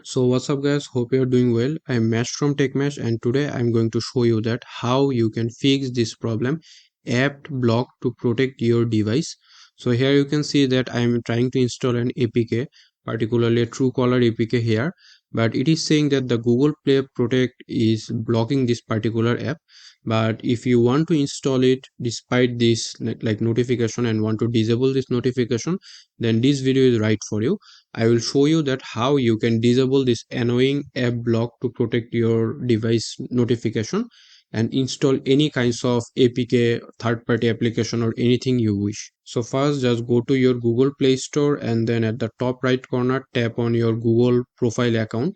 So what's up guys, hope you're doing well. I'm Mesh from 𝐒𝐿𝐾 and today I'm going to show you that how you can fix this problem, apt block to protect your device. So here you can see that I'm trying to install an APK, particularly a Truecaller APK here, but it is saying that the Google Play Protect is blocking this particular app. But if you want to install it despite this like notification and want to disable this notification, then this video is right for you. I will show you that how you can disable this annoying app block to protect your device notification and install any kinds of APK, third-party application or anything you wish. So first just go to your Google Play Store and then at the top right corner tap on your Google profile account.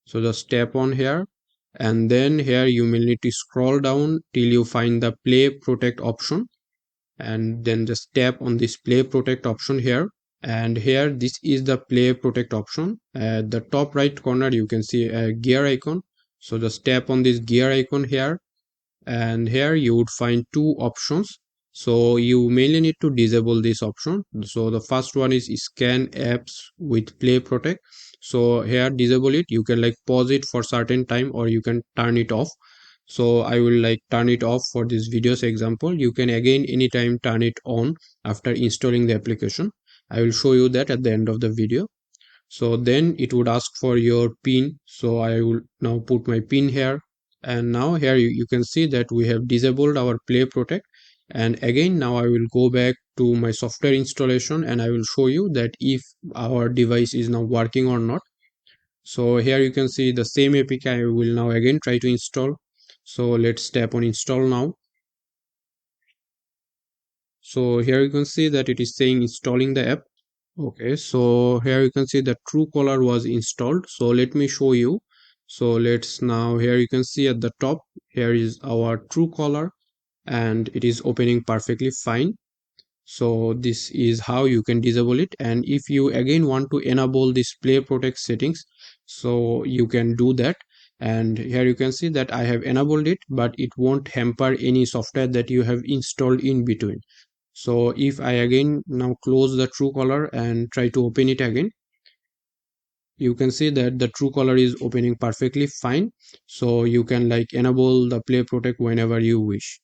So just tap on here and then here you will need to scroll down till you find the Play Protect option and then just tap on this Play Protect option here. And here this is the Play Protect option. At the top right corner you can see a gear icon, so just tap on this gear icon here and here you would find two options. So you mainly need to disable this option. So the first one is scan apps with Play Protect. So here disable it, you can like pause it for certain time or you can turn it off. So I will like turn it off for this video's example. You can again anytime turn it on after installing the application. I will show you that at the end of the video. So then it would ask for your pin, so I will now put my pin here. And now here you can see that we have disabled our Play Protect. And again now I will go back to my software installation and I will show you that if our device is now working or not. So here you can see the same APK I will now again try to install. So let's tap on install now. So here you can see that it is saying installing the app. Okay, so here you can see that Truecaller was installed. So let me show you. So let's now, here you can see at the top, here is our Truecaller and it is opening perfectly fine. So this is how you can disable it. And if you again want to enable this Play Protect settings, so you can do that. And here you can see that I have enabled it, but it won't hamper any software that you have installed in between. So if I again now close the Truecaller and try to open it again, you can see that the Truecaller is opening perfectly fine. So you can like enable the Play Protect whenever you wish.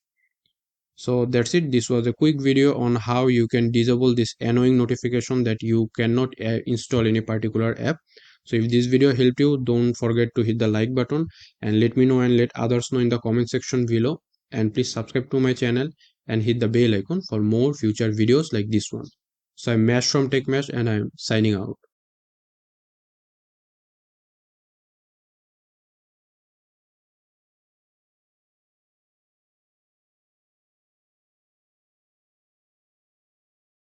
So that's it. This was a quick video on how you can disable this annoying notification that you cannot install any particular app. So if this video helped you, don't forget to hit the like button and let me know and let others know in the comment section below. And please subscribe to my channel and hit the bell icon for more future videos like this one. So I'm Mesh from 𝐒𝐿𝐾 and I'm signing out.